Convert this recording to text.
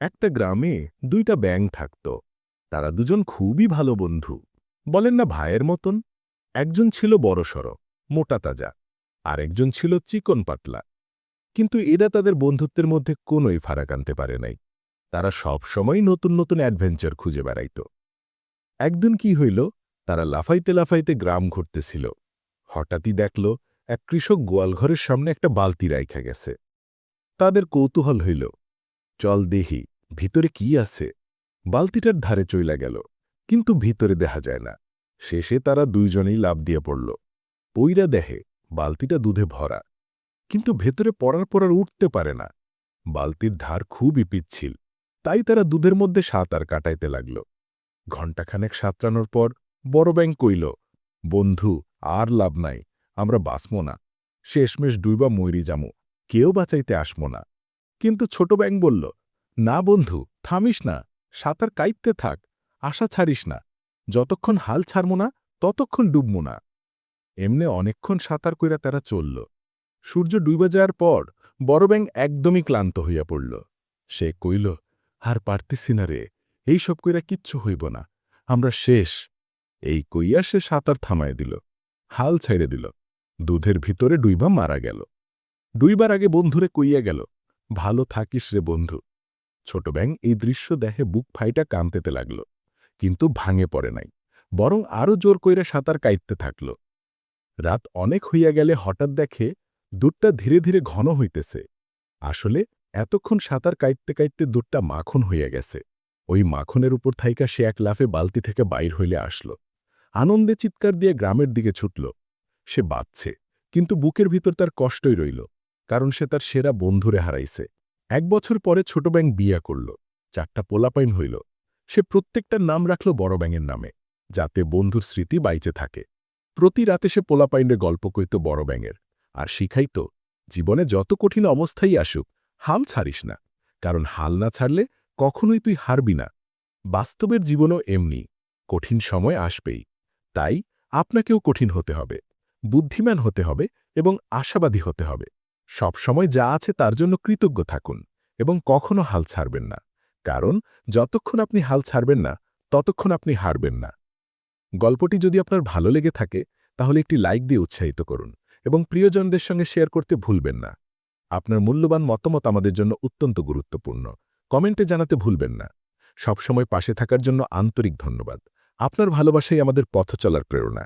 একটা গ্রামে দুইটা ব্যাঙ থাকত। তারা দুজন খুবই ভালো বন্ধু, বলেন না ভাইয়ের মতন। একজন ছিল বড়সড়, মোটা তাজা, আর একজন ছিল চিকন পাতলা। কিন্তু এরা তাদের বন্ধুত্বের মধ্যে কোনোই ফারাক আনতে পারে নাই। তারা সব সময় নতুন নতুন অ্যাডভেঞ্চার খুঁজে বেড়াইত। একদিন কি হইল, তারা লাফাইতে লাফাইতে গ্রাম ঘুরতেছিল। হঠাৎই দেখল এক কৃষক গোয়ালঘরের সামনে একটা বালতি রাইখা গেছে। তাদের কৌতূহল হইল, চল দেহি ভিতরে কি আছে। বালতিটার ধারে চইলা গেল, কিন্তু ভিতরে দেখা যায় না। শেষে তারা দুইজনেই লাফ দিয়ে পড়ল। পইরা দেহে বালতিটা দুধে ভরা, কিন্তু ভেতরে পড়ার পর আর উঠতে পারে না। বালতির ধার খুবই পিচ্ছিল, তাই তারা দুধের মধ্যে সাঁতার কাটাইতে লাগল। ঘণ্টাখানেক সাঁতরানোর পর বড় ব্যাঙ কইল, বন্ধু, আর লাভ নাই, আমরা বাঁচমো না। শেষমেশ ডুইবা মইরি যামু, কেউ বাঁচাইতে আসমো না। কিন্তু ছোট ব্যাঙ বলল, না বন্ধু, থামিস না, সাঁতার কাইতে থাক, আশা ছাড়িস না। যতক্ষণ হাল ছাড়মো না ততক্ষণ ডুবমু না। এমনে অনেকক্ষণ সাঁতার কইরা তারা চলল। সূর্য ডুইবা যাওয়ার পর বড় ব্যাঙ একদমই ক্লান্ত হইয়া পড়ল। সে কইল, আর পারতেছি না রে, এই সব কইরা কিচ্ছু হইব না, আমরা শেষ। এই কইয়া সে সাঁতার থামায় দিল, হাল ছাইড়ে দিল। দুধের ভিতরে ডুইবা মারা গেল। ডুইবার আগে বন্ধুরে কইয়া গেল, ভালো থাকিস রে বন্ধু। ছোট ব্যাঙ এই দৃশ্য দেখে বুক ফাইটা কাঁদতে লাগল, কিন্তু ভাঙে পড়ে নাই, বরং আরও জোর কইরা সাঁতার কাইতে থাকল। রাত অনেক হইয়া গেলে হঠাৎ দেখে দুধটা ধীরে ধীরে ঘন হইতেছে। আসলে এতক্ষণ সাঁতার কাইতে কাইতে দুধটা মাখন হইয়া গেছে। ওই মাখনের উপর থাইকা সে এক লাফে বালতি থেকে বাইর হইলে আসলো। আনন্দে চিৎকার দিয়ে গ্রামের দিকে ছুটল। সে বাঁচছে, কিন্তু বুকের ভিতর তার কষ্টই রইল, কারণ সে তার সেরা বন্ধুরে হারাইছে। ১ বছর পরে ছোট ব্যাঙ বিয়া করল, ৪টা পোলাপাইন হইল। সে প্রত্যেকটার নাম রাখল বড় ব্যাঙের নামে, যাতে বন্ধুর স্মৃতি বাইচে থাকে। প্রতি রাতে সে পোলাপাইনরে গল্প কইত বড় ব্যাঙের, আর শিখাইত, জীবনে যত কঠিন অবস্থাই আসুক, হাল ছাড়িস না, কারণ হাল না ছাড়লে কখনোই তুই হারবি না। বাস্তবের জীবনও এমনি, কঠিন সময় আসবেই। তাই আপনাকেও কঠিন হতে হবে, বুদ্ধিমান হতে হবে এবং আশাবাদী হতে হবে। সব সময় যা আছে তার জন্য কৃতজ্ঞ থাকুন এবং কখনো হাল ছাড়বেন না, কারণ যতক্ষণ আপনি হাল ছাড়বেন না ততক্ষণ আপনি হারবেন না। গল্পটি যদি আপনার ভালো লেগে থাকে তাহলে একটি লাইক দিয়ে উৎসাহিত করুন এবং প্রিয়জনদের সঙ্গে শেয়ার করতে ভুলবেন না। আপনার মূল্যবান মতামত আমাদের জন্য অত্যন্ত গুরুত্বপূর্ণ। কমেন্টে জানাতে ভুলবেন না। সবসময় পাশে থাকার জন্য আন্তরিক ধন্যবাদ। আপনার ভালোবাসাই আমাদের পথ চলার প্রেরণা।